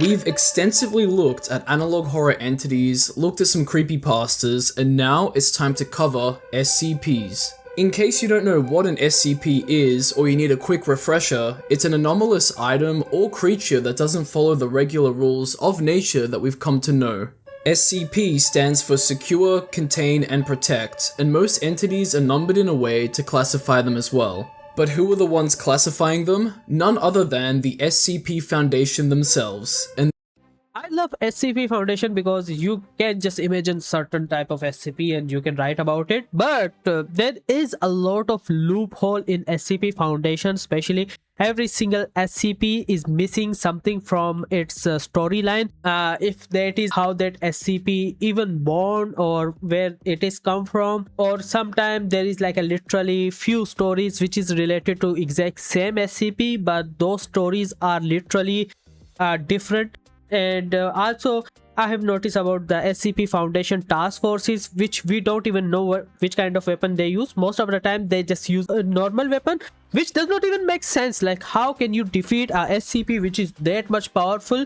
We've extensively looked at analog horror entities, looked at some creepypastas, and now it's time to cover SCPs. In case you don't know what an SCP is, or you need a quick refresher, it's an anomalous item or creature that doesn't follow the regular rules of nature that we've come to know. SCP stands for Secure, Contain, and Protect, and most entities are numbered in a way to classify them as well. But who are the ones classifying them? None other than the SCP Foundation themselves. And I love SCP Foundation because you can just imagine certain type of SCP and you can write about it. But there is a lot of loophole in SCP Foundation, especially every single SCP is missing something from its storyline. If that is how that SCP even born or where it is come from, or sometimes there is like a literally few stories which is related to exact same SCP, but those stories are literally different. And also I have noticed about the SCP Foundation task forces, which we don't even know which kind of weapon they use. Most of the time they just use a normal weapon, which does not even make sense. Like, how can you defeat a SCP which is that much powerful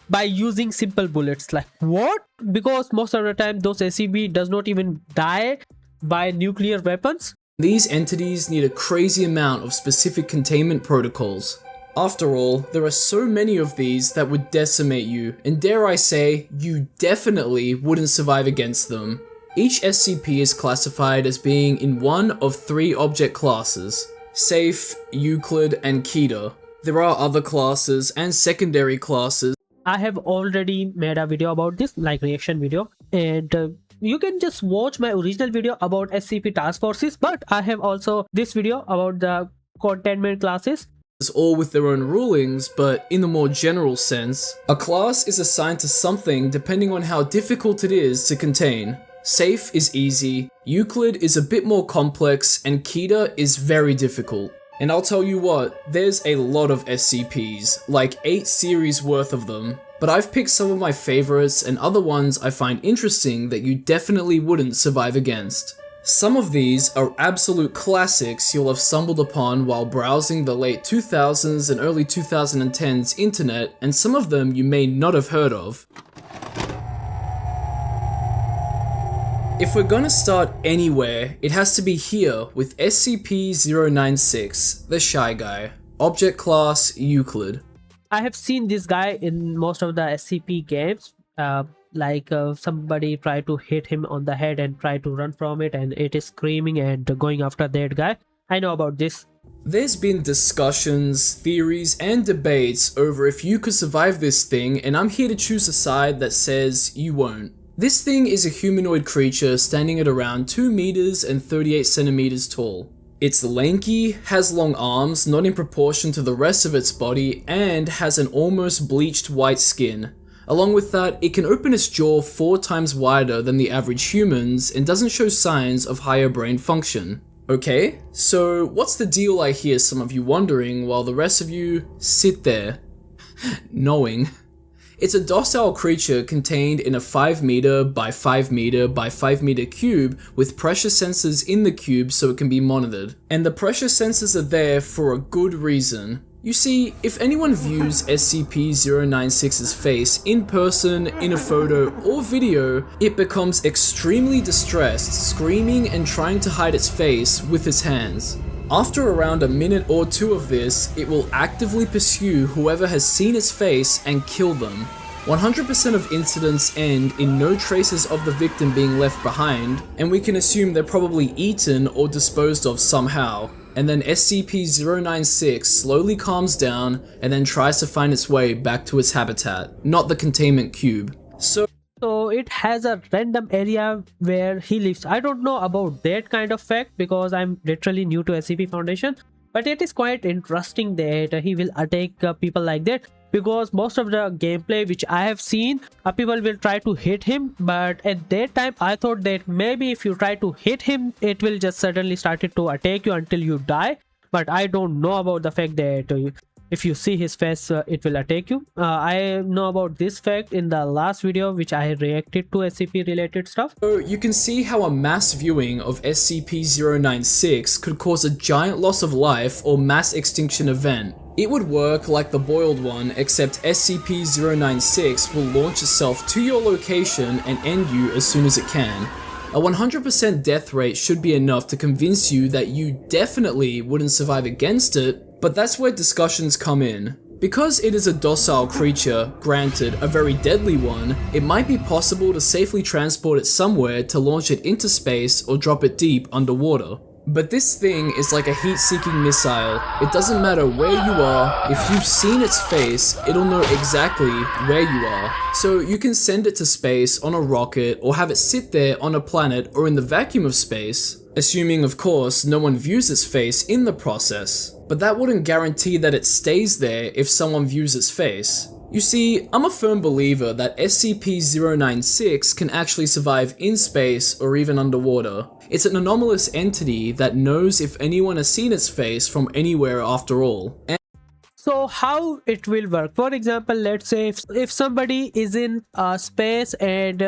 by using simple bullets? Like, what? Because most of the time those SCP does not even die by nuclear weapons. these entities need a crazy amount of specific containment protocols. After all, there are so many of these that would decimate you, and dare I say, you definitely wouldn't survive against them. Each SCP is classified as being in one of 3 object classes: Safe, Euclid, and Keter. There are other classes and secondary classes. I have already made a video about this, like reaction video, and you can just watch my original video about SCP task forces, but I have also this video about the containment classes. All with their own rulings, but in the more general sense, a class is assigned to something depending on how difficult it is to contain. Safe is easy, Euclid is a bit more complex, and Keter is very difficult. And I'll tell you what, there's a lot of SCPs, like 8 series worth of them, but I've picked some of my favorites and other ones I find interesting that you definitely wouldn't survive against. Some of these are absolute classics you'll have stumbled upon while browsing the late 2000s and early 2010s internet, and some of them you may not have heard of. If we're gonna start anywhere, it has to be here with SCP-096, the Shy Guy. Object class, Euclid. I have seen this guy in most of the SCP games. Somebody try to hit him on the head and try to run from it, and it is screaming and going after that guy. I know about this. There's been discussions, theories, and debates over if you could survive this thing, and I'm here to choose a side that says you won't. This thing is a humanoid creature standing at around 2 meters and 38 centimeters tall. It's lanky, has long arms not in proportion to the rest of its body, and has an almost bleached white skin. Along with that, it can open its jaw 4 times wider than the average humans and doesn't show signs of higher brain function. Okay, so what's the deal, I hear some of you wondering, while the rest of you sit there knowing. It's a docile creature contained in a 5 meter by 5 meter by 5 meter cube with pressure sensors in the cube so it can be monitored. And the pressure sensors are there for a good reason. You see, if anyone views SCP-096's face in person, in a photo, or video, it becomes extremely distressed, screaming and trying to hide its face with its hands. After around a minute or 2 of this, it will actively pursue whoever has seen its face and kill them. 100% of incidents end in no traces of the victim being left behind, and we can assume they're probably eaten or disposed of somehow. And then SCP-096 slowly calms down and then tries to find its way back to its habitat, not the containment cube. So it has a random area where he lives. I don't know about that kind of fact because I'm literally new to SCP Foundation, but it is quite interesting that he will attack people like that, because most of the gameplay which I have seen, people will try to hit him, but at that time I thought that maybe if you try to hit him, it will just suddenly start to attack you until you die. But I don't know about the fact that if you see his face, it will attack you. I know about this fact in the last video which I reacted to SCP related stuff. So you can see how a mass viewing of SCP-096 could cause a giant loss of life or mass extinction event. It would work like the boiled one, except SCP-096 will launch itself to your location and end you as soon as it can. A 100% death rate should be enough to convince you that you definitely wouldn't survive against it, but that's where discussions come in. Because it is a docile creature, granted a very deadly one, it might be possible to safely transport it somewhere to launch it into space or drop it deep underwater. But this thing is like a heat-seeking missile. It doesn't matter where you are, if you've seen its face, it'll know exactly where you are. So you can send it to space on a rocket or have it sit there on a planet or in the vacuum of space, assuming of course no one views its face in the process. But that wouldn't guarantee that it stays there if someone views its face. You see, I'm a firm believer that SCP-096 can actually survive in space or even underwater. It's an anomalous entity that knows if anyone has seen its face from anywhere after all. So how it will work? For example, let's say if somebody is in space and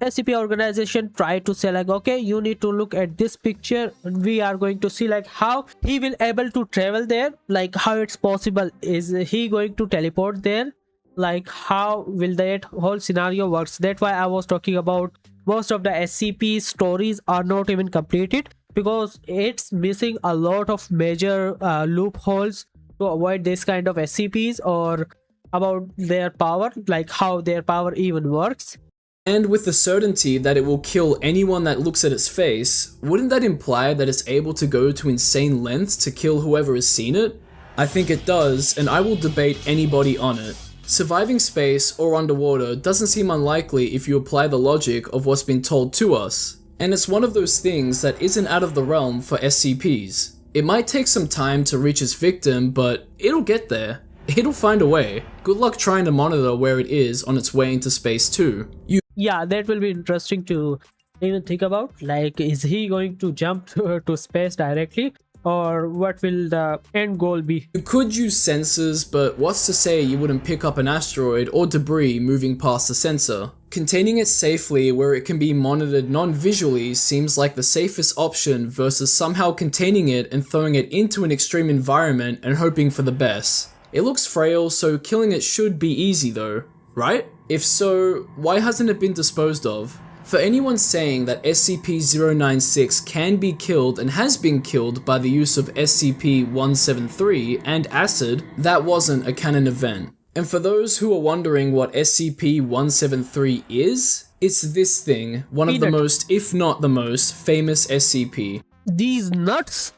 SCP organization try to say like, okay, you need to look at this picture, we are going to see like how he will able to travel there, like how it's possible. Is he going to teleport there? Like how will that whole scenario works? That's why I was talking about most of the SCP stories are not even completed because it's missing a lot of major loopholes to avoid this kind of SCPs, or about their power, like how their power even works. And with the certainty that it will kill anyone that looks at its face, wouldn't that imply that it's able to go to insane lengths to kill whoever has seen it? I think it does, and I will debate anybody on it. Surviving space or underwater doesn't seem unlikely if you apply the logic of what's been told to us. And it's one of those things that isn't out of the realm for SCPs. It might take some time to reach its victim, but it'll get there. It'll find a way. Good luck trying to monitor where it is on its way into space too. Yeah, that will be interesting to even think about. Like, is he going to jump to space directly? Or what will the end goal be? You could use sensors, but what's to say you wouldn't pick up an asteroid or debris moving past the sensor? Containing it safely where it can be monitored non-visually seems like the safest option versus somehow containing it and throwing it into an extreme environment and hoping for the best. It looks frail, so killing it should be easy though, right? If so, why hasn't it been disposed of? For anyone saying that SCP-096 can be killed and has been killed by the use of SCP-173 and acid, that wasn't a canon event. And for those who are wondering what SCP-173 is, it's this thing, one of the most, if not the most, famous SCP. These nuts?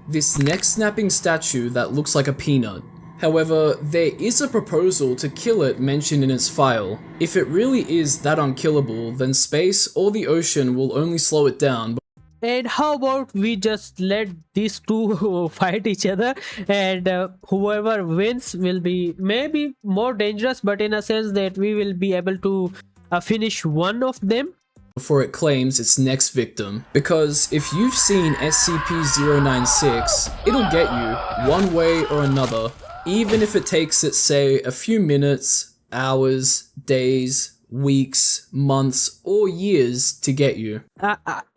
This neck-snapping statue that looks like a peanut. However, there is a proposal to kill it mentioned in its file. If it really is that unkillable, then space or the ocean will only slow it down. And how about we just let these two fight each other, and whoever wins will be maybe more dangerous, but in a sense that we will be able to finish one of them Before it claims its next victim. Because if you've seen SCP-096, it'll get you, one way or another. Even if it takes it, say, a few minutes, hours, days, weeks, months, or years to get you.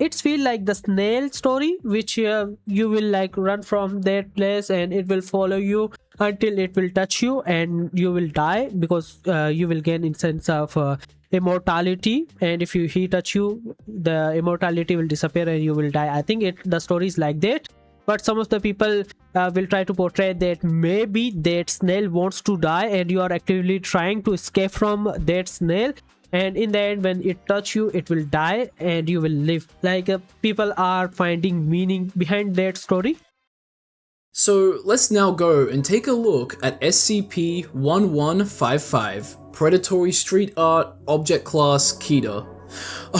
It's feel like the snail story, which you will like run from that place and it will follow you until it will touch you and you will die, because you will gain a sense of immortality, and if he touch you, the immortality will disappear and you will die. I think the story is like that. But some of the people will try to portray that maybe that snail wants to die and you are actively trying to escape from that snail, and in the end when it touch you it will die and you will live. Like people are finding meaning behind that story. So let's now go and take a look at SCP-1155, Predatory Street Art, Object Class, Kita.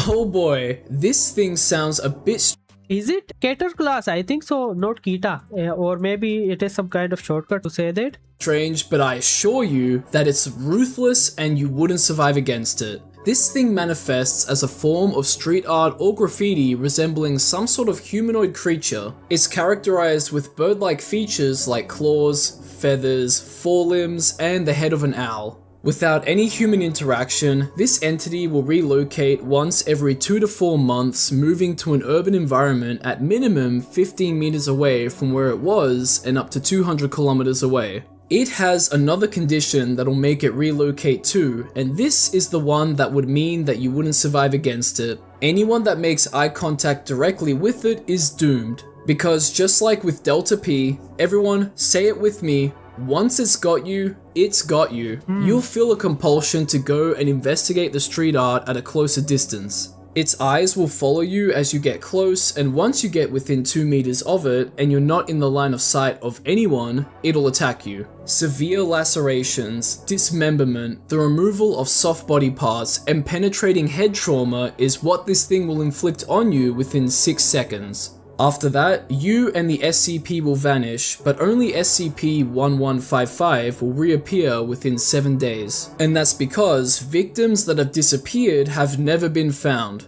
Oh boy, this thing sounds a bit Is it Keter class? I think so, not Kita. Or maybe it is some kind of shortcut to say that. strange, but I assure you that it's ruthless and you wouldn't survive against it. This thing manifests as a form of street art or graffiti resembling some sort of humanoid creature. It's characterized with bird-like features like claws, feathers, forelimbs, and the head of an owl. Without any human interaction, this entity will relocate once every 2 to 4 months, moving to an urban environment at minimum 15 meters away from where it was and up to 200 kilometers away. It has another condition that'll make it relocate too, and this is the one that would mean that you wouldn't survive against it. Anyone that makes eye contact directly with it is doomed. Because just like with Delta P, everyone say it with me, once it's got you, it's got you. You'll feel a compulsion to go and investigate the street art at a closer distance. Its eyes will follow you as you get close, and once you get within 2 meters of it and you're not in the line of sight of anyone, it'll attack you. Severe lacerations, dismemberment, the removal of soft body parts, and penetrating head trauma is what this thing will inflict on you within 6 seconds. After that, you and the SCP will vanish, but only SCP-1155 will reappear within 7 days. And that's because victims that have disappeared have never been found.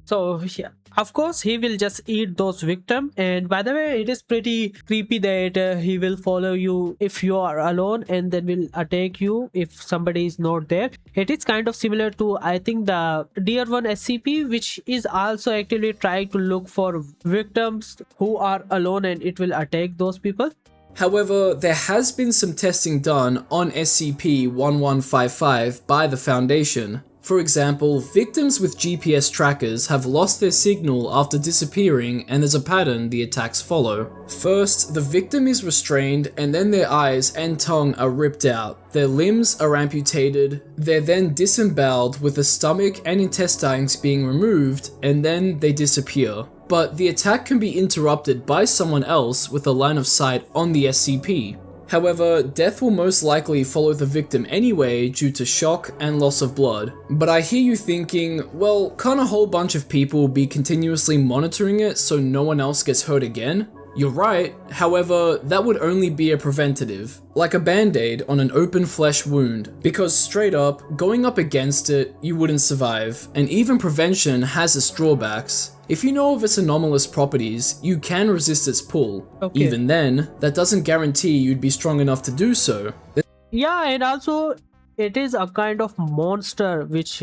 So yeah, of course he will just eat those victims. And by the way, it is pretty creepy that he will follow you if you are alone and then will attack you if somebody is not there. It is kind of similar to, I think, the Dear One SCP, which is also actually trying to look for victims who are alone and it will attack those people. However, there has been some testing done on SCP-1155 by the Foundation. For example, victims with GPS trackers have lost their signal after disappearing, and there's a pattern the attacks follow. First, the victim is restrained and then their eyes and tongue are ripped out. Their limbs are amputated, they're then disemboweled with the stomach and intestines being removed, and then they disappear. But the attack can be interrupted by someone else with a line of sight on the SCP. However, death will most likely follow the victim anyway due to shock and loss of blood. But I hear you thinking, well, can't a whole bunch of people be continuously monitoring it so no one else gets hurt again? You're right, however, that would only be a preventative, like a band-aid on an open flesh wound, because straight up, going up against it, you wouldn't survive, and even prevention has its drawbacks. If you know of its anomalous properties, you can resist its pull. Okay. Even then, that doesn't guarantee you'd be strong enough to do so. Yeah, and also it is a kind of monster which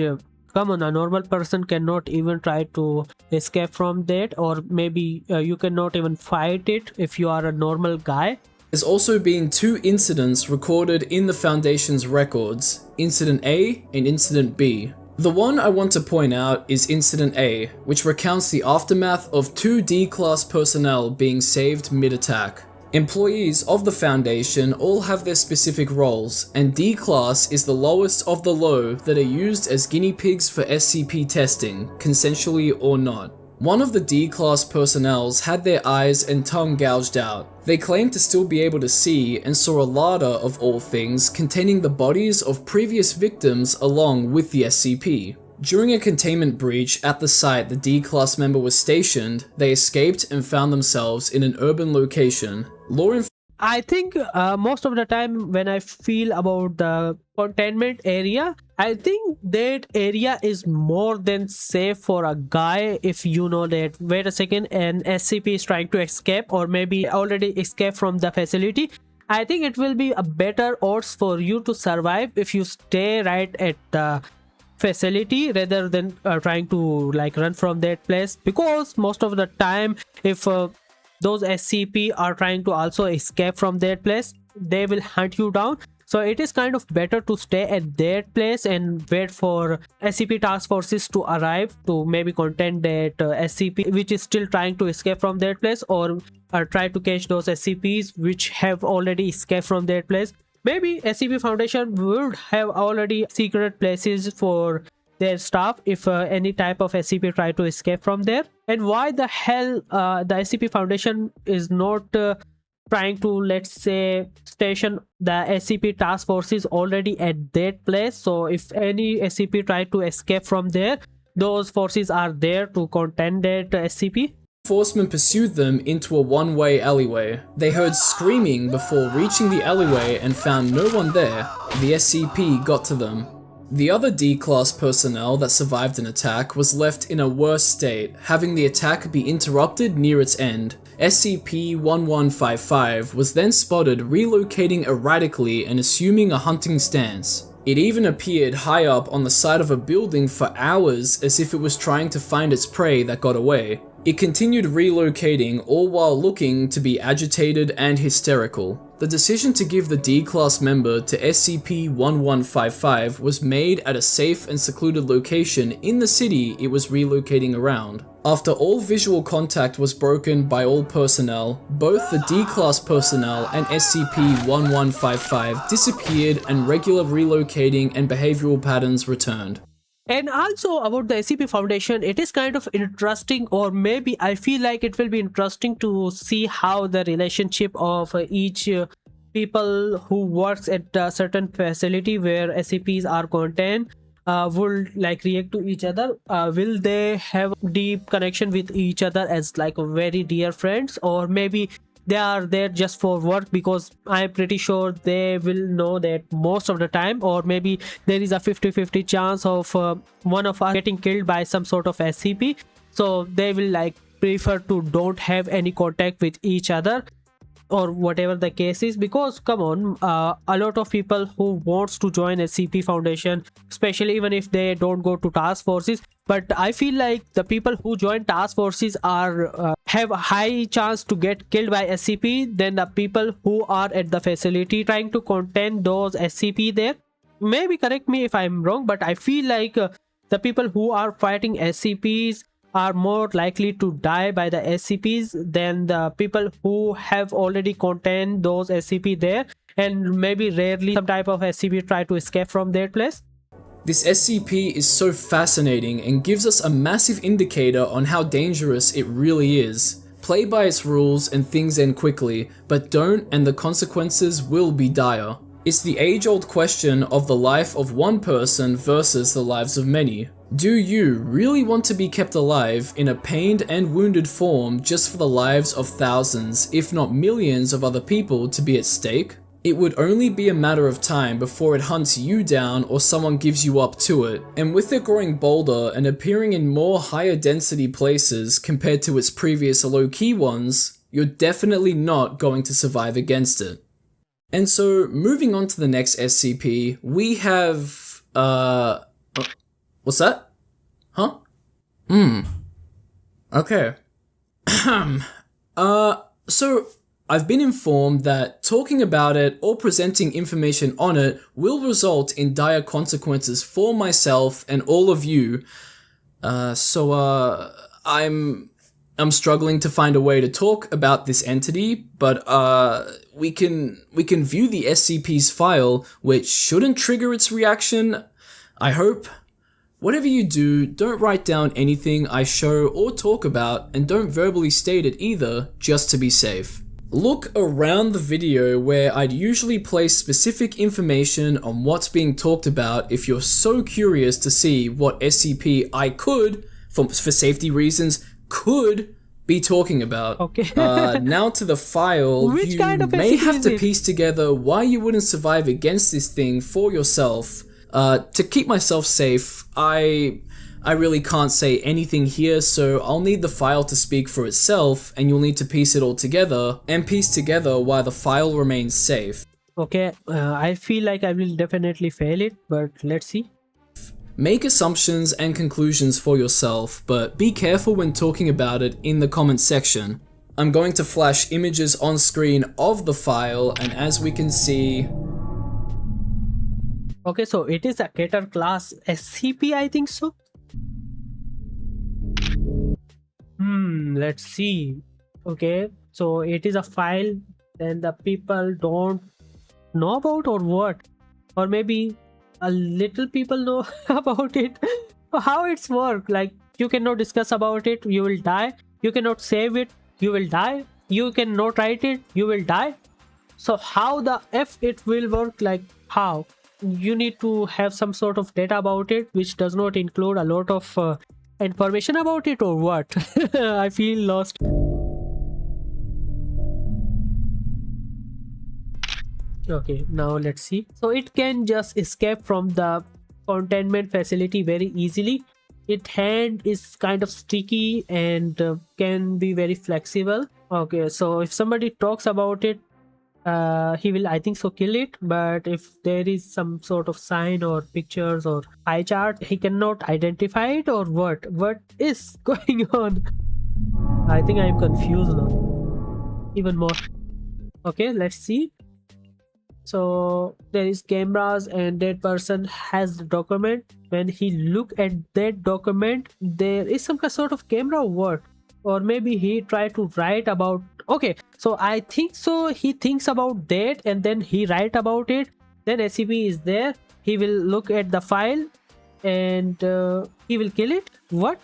come on, a normal person cannot even try to escape from that, or maybe you cannot even fight it if you are a normal guy. There's also been 2 incidents recorded in the Foundation's records, Incident A and Incident B. The one I want to point out is Incident A, which recounts the aftermath of 2 D-Class personnel being saved mid-attack. Employees of the Foundation all have their specific roles, and D-Class is the lowest of the low that are used as guinea pigs for SCP testing, consensually or not. One of the D-Class personnels had their eyes and tongue gouged out. They claimed to still be able to see and saw a larder of all things containing the bodies of previous victims along with the SCP. During a containment breach at the site the D-Class member was stationed, they escaped and found themselves in an urban location. I think most of the time when I feel about the containment area, I think that area is more than safe for a guy if you know that, wait a second, an SCP is trying to escape or maybe already escaped from the facility. I think it will be a better odds for you to survive if you stay right at the facility rather than trying to like run from that place, because most of the time if those SCP are trying to also escape from that place, they will hunt you down. So it is kind of better to stay at that place and wait for SCP task forces to arrive to maybe contain that SCP which is still trying to escape from that place, or try to catch those SCPs which have already escaped from that place. Maybe SCP Foundation would have already secret places for their staff if any type of SCP try to escape from there. And why the hell the SCP Foundation is not trying to, let's say, station the SCP task forces already at that place? So if any SCP try to escape from there, those forces are there to contain that SCP. Enforcement pursued them into a one-way alleyway. They heard screaming before reaching the alleyway and found no one there. The SCP got to them. The other D-Class personnel that survived an attack was left in a worse state, having the attack be interrupted near its end. SCP-1155 was then spotted relocating erratically and assuming a hunting stance. It even appeared high up on the side of a building for hours as if it was trying to find its prey that got away. It continued relocating, all while looking to be agitated and hysterical. The decision to give the D-Class member to SCP-1155 was made at a safe and secluded location in the city it was relocating around. After all visual contact was broken by all personnel, both the D-Class personnel and SCP-1155 disappeared and regular relocating and behavioral patterns returned. And also about the SCP Foundation, it is kind of interesting, or maybe I feel like it will be interesting to see how the relationship of each people who works at a certain facility where SCPs are contained will like react to each other. Will they have deep connection with each other as like very dear friends, or maybe they are there just for work? Because I'm pretty sure they will know that most of the time, or maybe there is a 50-50 chance of one of us getting killed by some sort of SCP, so they will like prefer to don't have any contact with each other, or whatever the case is. Because come on, a lot of people who wants to join SCP Foundation, especially even if they don't go to task forces, but I feel like the people who join task forces are have a high chance to get killed by SCP than the people who are at the facility trying to contain those SCP there. Maybe correct me if I'm wrong, but I feel like the people who are fighting SCPs are more likely to die by the SCPs than the people who have already contained those SCP there, and maybe rarely some type of SCP try to escape from their place. This SCP is so fascinating and gives us a massive indicator on how dangerous it really is. Play by its rules and things end quickly, but don't and the consequences will be dire. It's the age-old question of the life of one person versus the lives of many. Do you really want to be kept alive in a pained and wounded form just for the lives of thousands, if not millions of other people to be at stake? It would only be a matter of time before it hunts you down or someone gives you up to it, and with it growing bolder and appearing in more higher density places compared to its previous low-key ones, you're definitely not going to survive against it. And so, moving on to the next SCP, we have, what's that? Huh? Okay. So, I've been informed that talking about it or presenting information on it will result in dire consequences for myself and all of you. I'm struggling to find a way to talk about this entity, but we can view the SCP's file, which shouldn't trigger its reaction, I hope. Whatever you do, don't write down anything I show or talk about, and don't verbally state it either, just to be safe. Look around the video where I'd usually place specific information on what's being talked about if you're so curious to see what SCP I could, for safety reasons, could be talking about. Okay. Now to the file. Which you kind of may SCP have is to it? piece together why you wouldn't survive against this thing for yourself. To keep myself safe, I really can't say anything here, so I'll need the file to speak for itself, and you'll need to piece it all together, and piece together why the file remains safe. Okay, I feel like I will definitely fail it, but let's see. Make assumptions and conclusions for yourself, but be careful when talking about it in the comments section. I'm going to flash images on screen of the file, and as we can see... Okay, so it is a Cater class SCP, I think so. Let's see. Okay, so it is a file and the people don't know about, or what? Or maybe a little people know about it. How it's work? Like, you cannot discuss about it, you will die. You cannot save it, you will die. You cannot write it, you will die. So how the F it will work? Like, how? You need to have some sort of data about it, which does not include a lot of information about it, or what? I feel lost. Okay, now let's see. So it can just escape from the containment facility very easily. Its hand is kind of sticky and can be very flexible. Okay, so if somebody talks about it, he will, I think so, kill it. But if there is some sort of sign or pictures or eye chart, he cannot identify it, or what is going on? I think I am confused now even more. Okay, let's see. So there is cameras and that person has the document. When he look at that document, there is some sort of camera work, or maybe he tried to write about. Okay, so I think so he thinks about that and then he write about it. Then SCP is there, he will look at the file and he will kill it. What?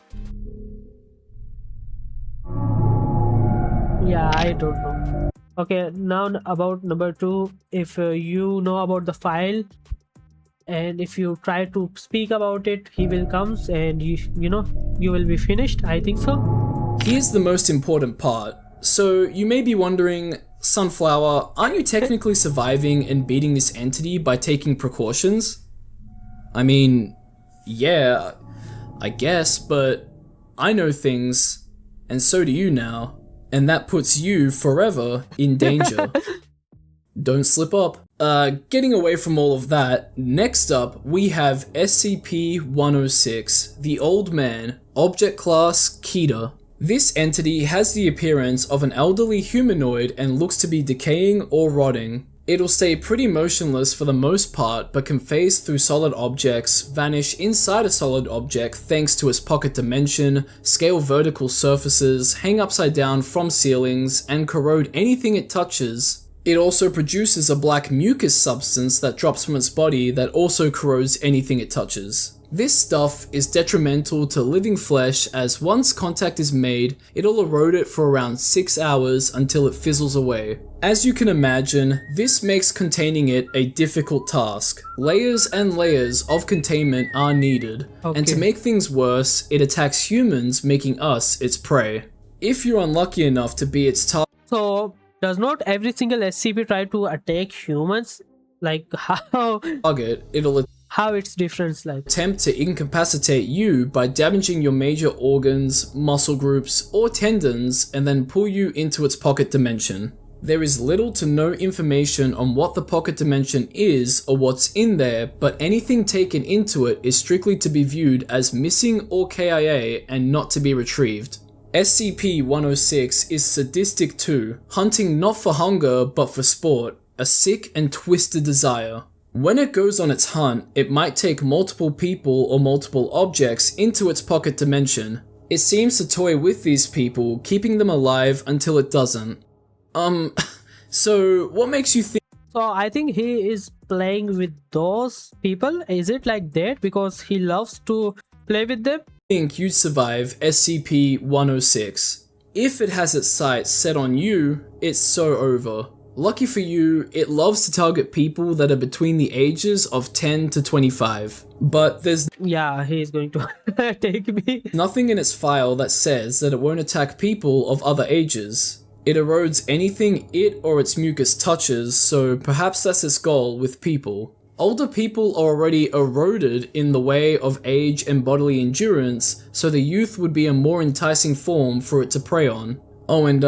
Yeah, I don't know. Okay, now about number 2. If you know about the file and if you try to speak about it, he will comes and you know you will be finished. I think so. Here's the most important part. So you may be wondering, Sunflower, aren't you technically surviving and beating this entity by taking precautions? I mean, yeah, I guess, but I know things, and so do you now, and that puts you forever in danger. Don't slip up. Getting away from all of that, next up we have SCP-106, the Old Man, Object Class Kita. This entity has the appearance of an elderly humanoid and looks to be decaying or rotting. It'll stay pretty motionless for the most part, but can phase through solid objects, vanish inside a solid object thanks to its pocket dimension, scale vertical surfaces, hang upside down from ceilings, and corrode anything it touches. It also produces a black mucus substance that drops from its body that also corrodes anything it touches. This stuff is detrimental to living flesh, as once contact is made, it'll erode it for around 6 hours until it fizzles away. As you can imagine, this makes containing it a difficult task. Layers and layers of containment are needed, and to make things worse, it attacks humans, making us its prey. If you're unlucky enough to be its target, So does not every single SCP try to attack humans? Like how it'll it's different, like attempt to incapacitate you by damaging your major organs, muscle groups, or tendons, and then pull you into its pocket dimension. There is little to no information on what the pocket dimension is or what's in there, but anything taken into it is strictly to be viewed as missing or KIA and not to be retrieved. SCP-106 is sadistic too, hunting not for hunger but for sport, a sick and twisted desire. When it goes on its hunt, it might take multiple people or multiple objects into its pocket dimension. It seems to toy with these people, keeping them alive until it doesn't. So what makes you think So I think he is playing with those people. Is it like that because he loves to play with them? you'd survive SCP-106? If it has its sights set on you, it's so over. Lucky for you, it loves to target people that are between the ages of 10 to 25. But there's He is going to take me. nothing in its file that says that it won't attack people of other ages. It erodes anything it or its mucus touches, so perhaps that's its goal with people. Older people are already eroded in the way of age and bodily endurance, so the youth would be a more enticing form for it to prey on. Oh, and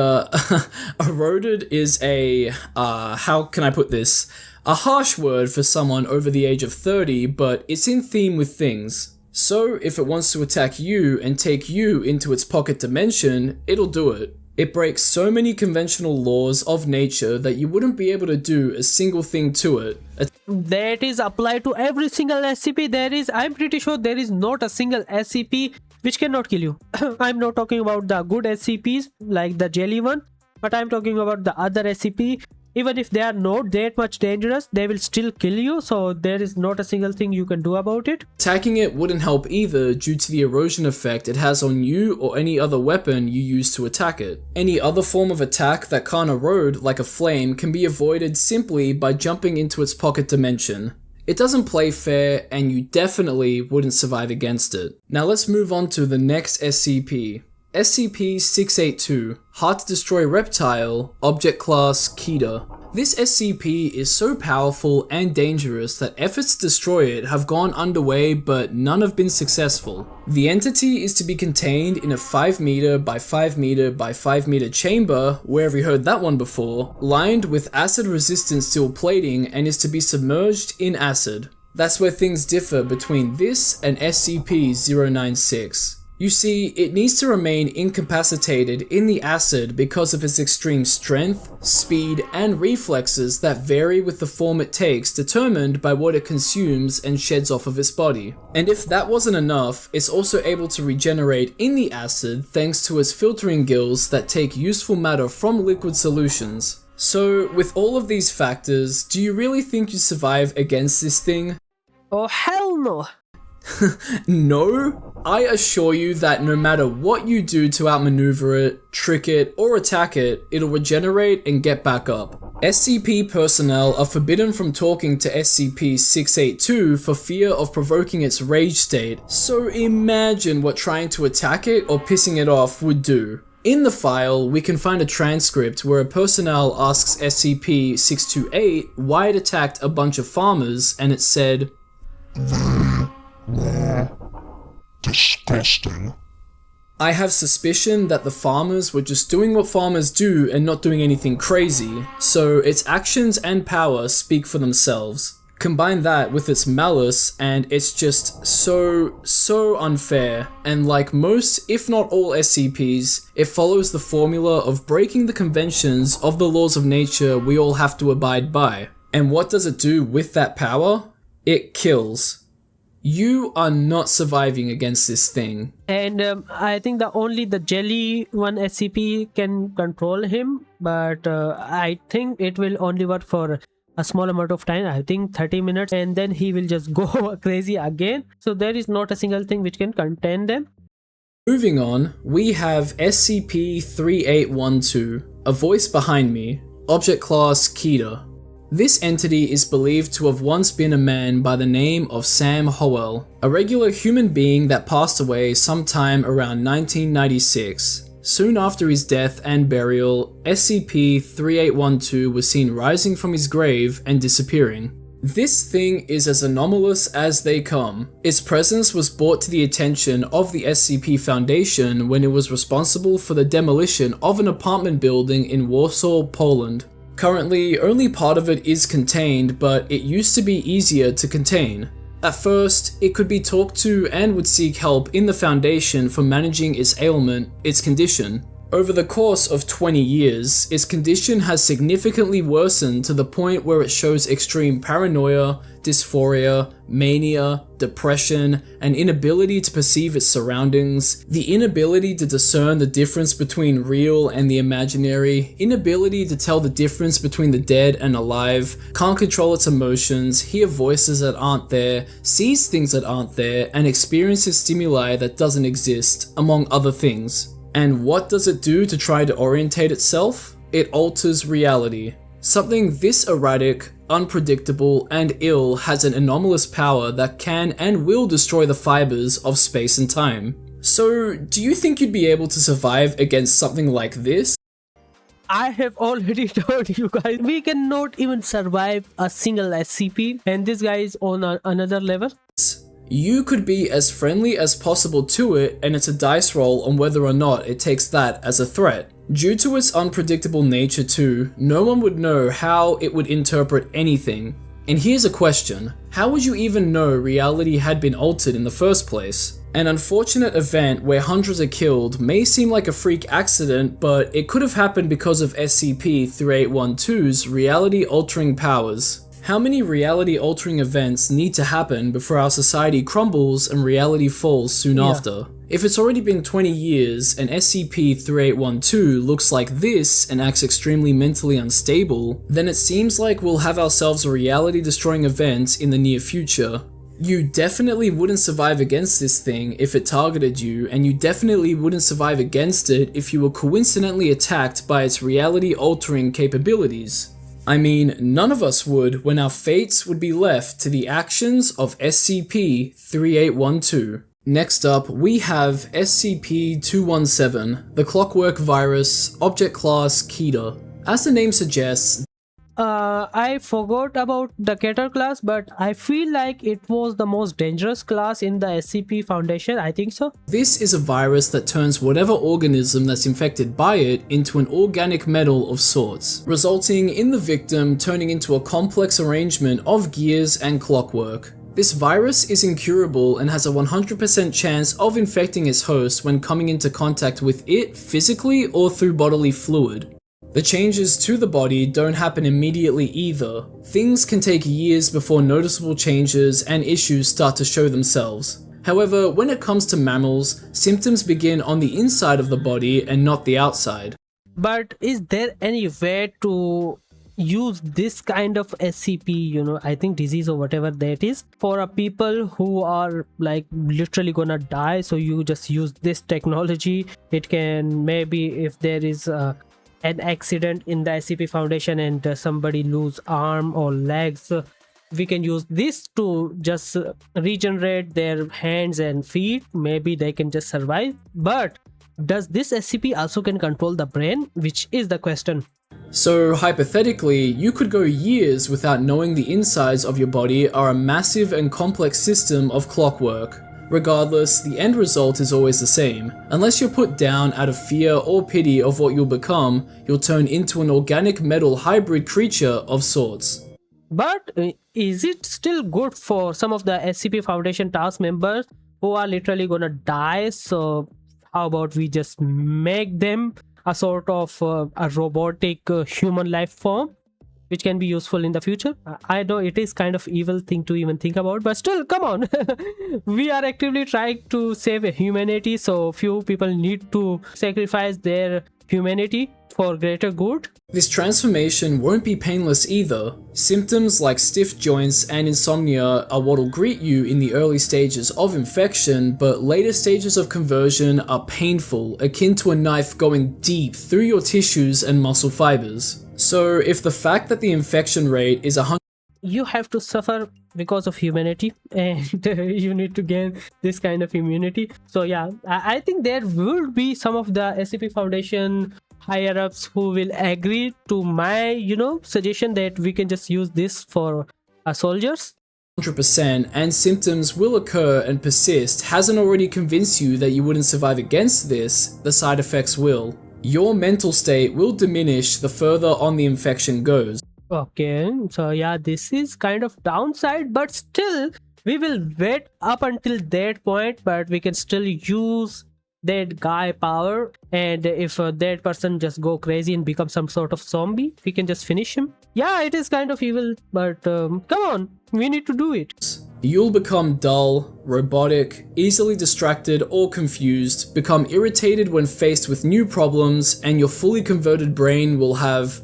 eroded is a, how can I put this? A harsh word for someone over the age of 30, but it's in theme with things. So if it wants to attack you and take you into its pocket dimension, it'll do it. It breaks so many conventional laws of nature that you wouldn't be able to do a single thing to it. That is applied to every single SCP. I'm pretty sure there is not a single SCP which cannot kill you. I'm not talking about the good SCPs like the jelly one, but I'm talking about the other SCP. Even if they are not that much dangerous, they will still kill you, so there is not a single thing you can do about it. Attacking it wouldn't help either due to the erosion effect it has on you or any other weapon you use to attack it. Any other form of attack that can't erode, like a flame, can be avoided simply by jumping into its pocket dimension. It doesn't play fair, and you definitely wouldn't survive against it. Now let's move on to the next SCP. SCP-682, Hard to Destroy Reptile, Object Class Kita. This SCP is so powerful and dangerous that efforts to destroy it have gone underway, but none have been successful. The entity is to be contained in a 5 meter by 5 meter by 5 meter chamber, wherever you heard that one before, lined with acid resistant steel plating, and is to be submerged in acid. That's where things differ between this and SCP-096. You see, it needs to remain incapacitated in the acid because of its extreme strength, speed, and reflexes that vary with the form it takes, determined by what it consumes and sheds off of its body. And if that wasn't enough, it's also able to regenerate in the acid thanks to its filtering gills that take useful matter from liquid solutions. So, with all of these factors, do you really think you survive against this thing? Oh hell no! No, I assure you that no matter what you do to outmaneuver it, trick it, or attack it, it'll regenerate and get back up. SCP personnel are forbidden from talking to SCP-682 for fear of provoking its rage state, so imagine what trying to attack it or pissing it off would do. In the file, we can find a transcript where a personnel asks SCP-628 why it attacked a bunch of farmers, and it said, disgusting. I have suspicion that the farmers were just doing what farmers do and not doing anything crazy, so its actions and power speak for themselves. Combine that with its malice and it's just so unfair, and like most, if not all SCPs, it follows the formula of breaking the conventions of the laws of nature we all have to abide by. And what does it do with that power? It kills. You are not surviving against this thing. And I think only the jelly one SCP can control him, but I think it will only work for a small amount of time. I think 30 minutes, and then he will just go crazy again. So there is not a single thing which can contain them. Moving on, we have SCP-3812, a voice behind me, Object Class Keter. This entity is believed to have once been a man by the name of Sam Howell, a regular human being that passed away sometime around 1996. Soon after his death and burial, SCP-3812 was seen rising from his grave and disappearing. This thing is as anomalous as they come. Its presence was brought to the attention of the SCP Foundation when it was responsible for the demolition of an apartment building in Warsaw, Poland. Currently, only part of it is contained, but it used to be easier to contain. At first, it could be talked to and would seek help in the Foundation for managing its ailment, its condition. Over the course of 20 years, its condition has significantly worsened to the point where it shows extreme paranoia, dysphoria, mania, depression, an inability to perceive its surroundings, the inability to discern the difference between real and the imaginary, inability to tell the difference between the dead and alive, can't control its emotions, hear voices that aren't there, sees things that aren't there, and experiences stimuli that doesn't exist, among other things. And what does it do to try to orientate itself? It alters reality. Something this erratic, unpredictable, and ill has an anomalous power that can and will destroy the fibers of space and time. So, do you think you'd be able to survive against something like this? I have already told you guys, we cannot even survive a single SCP, and this guy is on another level. You could be as friendly as possible to it, and it's a dice roll on whether or not it takes that as a threat. Due to its unpredictable nature too, no one would know how it would interpret anything. And here's a question: how would you even know reality had been altered in the first place? An unfortunate event where hundreds are killed may seem like a freak accident, but it could have happened because of SCP-3812's reality-altering powers. How many reality-altering events need to happen before our society crumbles and reality falls soon after? If it's already been 20 years and SCP-3812 looks like this and acts extremely mentally unstable, then it seems like we'll have ourselves a reality-destroying event in the near future. You definitely wouldn't survive against this thing if it targeted you, and you definitely wouldn't survive against it if you were coincidentally attacked by its reality-altering capabilities. I mean, none of us would when our fates would be left to the actions of SCP-3812. Next up, we have SCP-217, the Clockwork Virus, Object Class Keter. As the name suggests, I forgot about the Keter class, but I feel like it was the most dangerous class in the SCP Foundation. I think so. This is a virus that turns whatever organism that's infected by it into an organic metal of sorts, resulting in the victim turning into a complex arrangement of gears and clockwork. This virus is incurable and has a 100% chance of infecting its host when coming into contact with it physically or through bodily fluid. The changes to the body don't happen immediately either. Things can take years before noticeable changes and issues start to show themselves. However, when it comes to mammals, symptoms begin on the inside of the body and not the outside. But is there any way to use this kind of SCP, I think disease or whatever that is, for a people who are like literally gonna die? So you just use this technology. It can, maybe if there is an accident in the SCP Foundation and somebody lose arm or legs, we can use this to just regenerate their hands and feet. Maybe they can just survive. But does this SCP also can control the brain, which is the question? So hypothetically, you could go years without knowing the insides of your body are a massive and complex system of clockwork. Regardless, the end result is always the same. Unless you're put down out of fear or pity of what you'll become, you'll turn into an organic metal hybrid creature of sorts. But is it still good for some of the SCP Foundation task members who are literally gonna die? So how about we just make them a sort of a robotic human life form, which can be useful in the future? I know it is kind of evil thing to even think about, but still, come on. We are actively trying to save humanity, so few people need to sacrifice their humanity for greater good. This transformation won't be painless either. Symptoms like stiff joints and insomnia are what'll greet you in the early stages of infection, but later stages of conversion are painful, akin to a knife going deep through your tissues and muscle fibers. So if the fact that the infection rate is 100%, you have to suffer because of humanity, and you need to gain this kind of immunity. So yeah, I think there will be some of the SCP Foundation higher ups who will agree to my suggestion that we can just use this for soldiers. 100% and symptoms will occur and persist hasn't already convinced you that you wouldn't survive against this, the side effects will. Your mental state will diminish the further on the infection goes. Okay, so yeah, this is kind of downside, but still we will wait up until that point, but we can still use that guy power, and if that person just go crazy and become some sort of zombie, we can just finish him. Yeah, it is kind of evil, but come on, we need to do it. You'll become dull, robotic, easily distracted or confused, become irritated when faced with new problems, and your fully converted brain will have...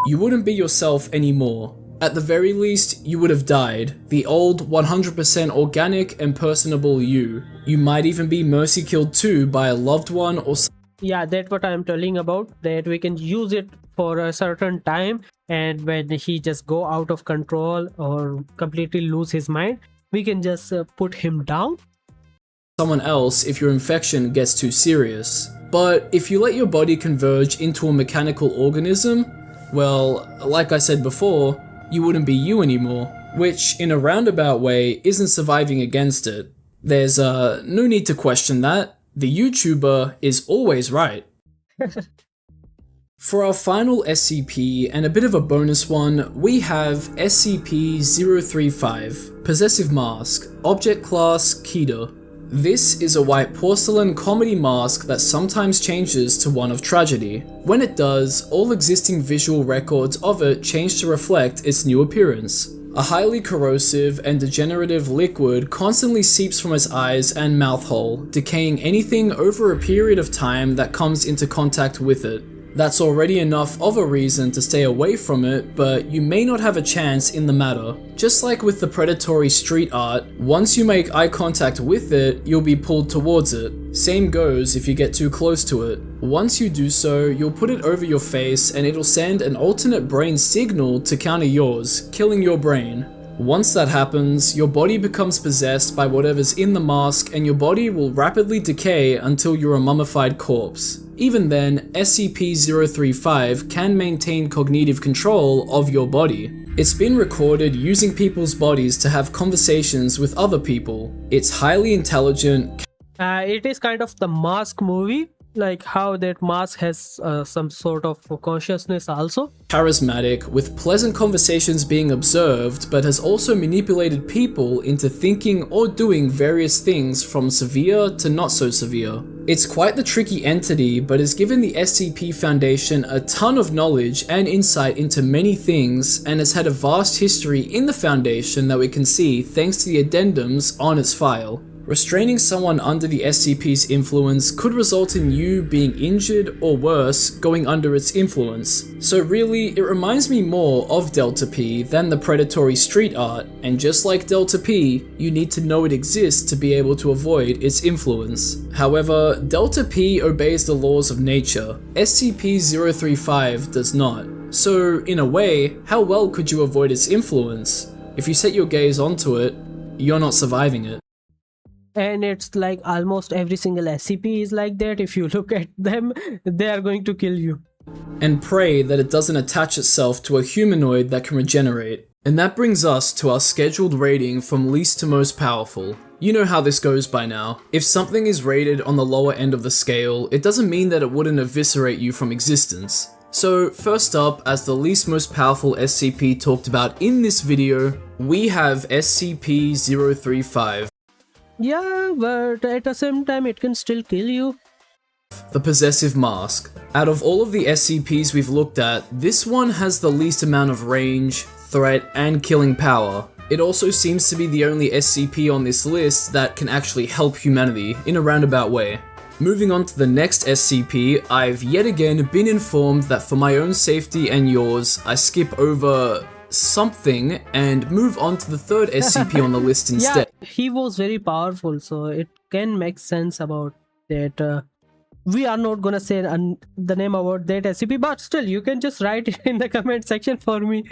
You wouldn't be yourself anymore. At the very least, you would have died, the old 100% organic and personable you. You might even be mercy killed too by a loved one or... Yeah, that's what I'm telling about, that we can use it for a certain time, and when he just go out of control or completely lose his mind, we can just put him down. Someone else if your infection gets too serious. But if you let your body converge into a mechanical organism, well, like I said before, you wouldn't be you anymore, which in a roundabout way isn't surviving against it. There's no need to question that. The YouTuber is always right. For our final SCP, and a bit of a bonus one, we have SCP-035, Possessive Mask, Object Class Keter. This is a white porcelain comedy mask that sometimes changes to one of tragedy. When it does, all existing visual records of it change to reflect its new appearance. A highly corrosive and degenerative liquid constantly seeps from its eyes and mouth hole, decaying anything over a period of time that comes into contact with it. That's already enough of a reason to stay away from it, but you may not have a chance in the matter. Just like with the predatory street art, once you make eye contact with it, you'll be pulled towards it. Same goes if you get too close to it. Once you do so, you'll put it over your face and it'll send an alternate brain signal to counter yours, killing your brain. Once that happens, your body becomes possessed by whatever's in the mask and your body will rapidly decay until you're a mummified corpse. Even then, SCP-035 can maintain cognitive control of your body. It's been recorded using people's bodies to have conversations with other people. It's highly intelligent. It is kind of the Mask movie, like how that Mask has some sort of consciousness also. Charismatic, with pleasant conversations being observed, but has also manipulated people into thinking or doing various things from severe to not so severe. It's quite the tricky entity, but has given the SCP Foundation a ton of knowledge and insight into many things, and has had a vast history in the Foundation that we can see thanks to the addendums on its file. Restraining someone under the SCP's influence could result in you being injured or worse, going under its influence. So really, it reminds me more of Delta P than the predatory street art, and just like Delta P, you need to know it exists to be able to avoid its influence. However, Delta P obeys the laws of nature. SCP-035 does not. So, in a way, how well could you avoid its influence? If you set your gaze onto it, you're not surviving it. And it's like almost every single SCP is like that. If you look at them, they are going to kill you. And pray that it doesn't attach itself to a humanoid that can regenerate. And that brings us to our scheduled rating from least to most powerful. You know how this goes by now. If something is rated on the lower end of the scale, it doesn't mean that it wouldn't eviscerate you from existence. So first up, as the least most powerful SCP talked about in this video, we have SCP-035. Yeah, but at the same time, it can still kill you. The Possessive Mask. Out of all of the SCPs we've looked at, this one has the least amount of range, threat, and killing power. It also seems to be the only SCP on this list that can actually help humanity in a roundabout way. Moving on to the next SCP, I've yet again been informed that for my own safety and yours, I skip over something and move on to the third SCP on the list instead. Yeah, he was very powerful, so it can make sense about that. We are not gonna say the name about that SCP, but still, you can just write it in the comment section for me.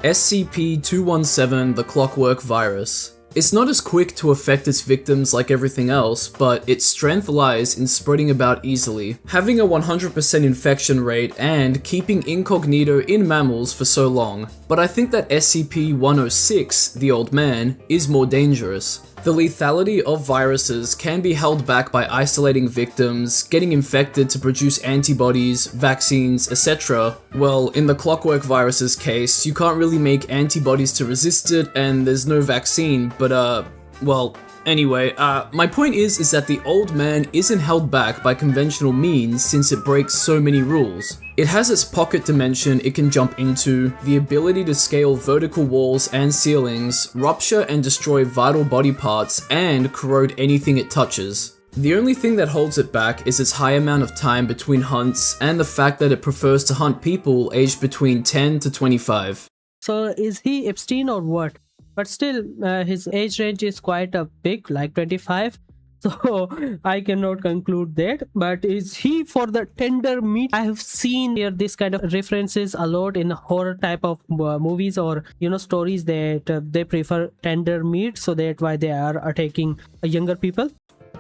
SCP-217, the Clockwork Virus. It's not as quick to affect its victims like everything else, but its strength lies in spreading about easily, having a 100% infection rate and keeping incognito in mammals for so long. But I think that SCP-106, the Old Man, is more dangerous. The lethality of viruses can be held back by isolating victims, getting infected to produce antibodies, vaccines, etc. Well, in the Clockwork Virus's case, you can't really make antibodies to resist it, and there's no vaccine, but well, anyway, my point is that the Old Man isn't held back by conventional means since it breaks so many rules. It has its pocket dimension it can jump into, the ability to scale vertical walls and ceilings, rupture and destroy vital body parts, and corrode anything it touches. The only thing that holds it back is its high amount of time between hunts and the fact that it prefers to hunt people aged between 10 to 25. So is he Epstein or what? But still, his age range is quite a big, like 25. So I cannot conclude that. But is he for the tender meat? I have seen here this kind of references a lot in horror type of movies or stories that they prefer tender meat, so that's why they are attacking younger people.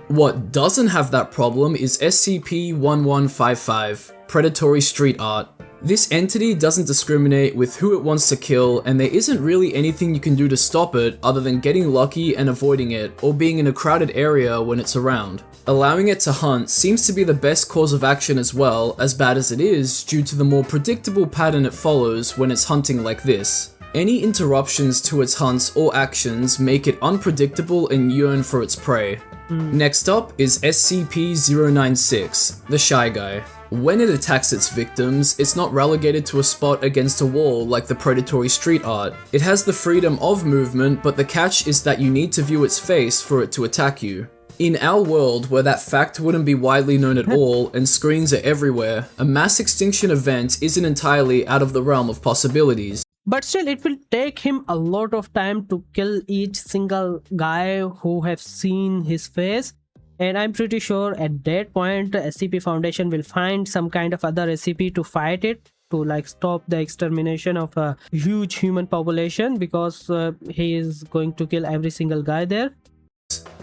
What doesn't have that problem is SCP-1155, Predatory Street Art. This entity doesn't discriminate with who it wants to kill, and there isn't really anything you can do to stop it other than getting lucky and avoiding it, or being in a crowded area when it's around. Allowing it to hunt seems to be the best course of action as well, as bad as it is, due to the more predictable pattern it follows when it's hunting like this. Any interruptions to its hunts or actions make it unpredictable and yearn for its prey. Next up is SCP-096, the Shy Guy. When it attacks its victims, it's not relegated to a spot against a wall like the predatory street art. It has the freedom of movement, but the catch is that you need to view its face for it to attack you. In our world, where that fact wouldn't be widely known at all and screens are everywhere, a mass extinction event isn't entirely out of the realm of possibilities. But still, it will take him a lot of time to kill each single guy who have seen his face. And I'm pretty sure at that point, SCP Foundation will find some kind of other SCP to fight it, to like stop the extermination of a huge human population, because he is going to kill every single guy there.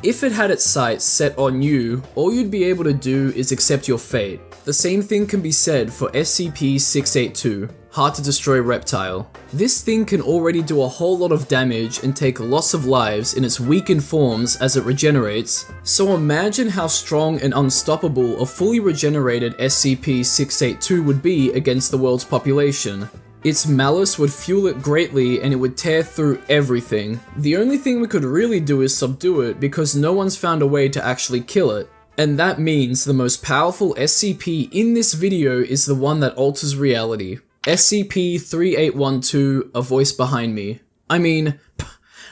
If it had its sights set on you, all you'd be able to do is accept your fate. The same thing can be said for SCP-682, hard to destroy reptile. This thing can already do a whole lot of damage and take lots of lives in its weakened forms as it regenerates, so imagine how strong and unstoppable a fully regenerated SCP-682 would be against the world's population. Its malice would fuel it greatly and it would tear through everything. The only thing we could really do is subdue it because no one's found a way to actually kill it. And that means the most powerful SCP in this video is the one that alters reality. SCP-3812, A Voice Behind Me. I mean,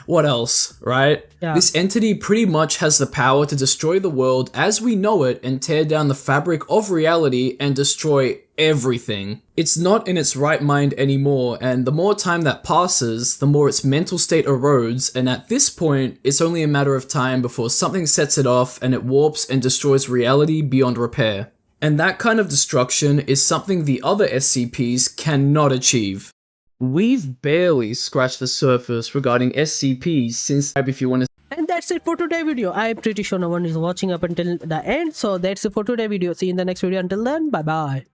what else, right? Yeah. This entity pretty much has the power to destroy the world as we know it and tear down the fabric of reality and destroy everything. It's not in its right mind anymore, and the more time that passes, the more its mental state erodes, and at this point, it's only a matter of time before something sets it off and it warps and destroys reality beyond repair. And that kind of destruction is something the other SCPs cannot achieve. We've barely scratched the surface regarding SCPs since if you want to. And that's it for today's video. I'm pretty sure no one is watching up until the end. So that's it for today's video. See you in the next video. Until then, bye bye.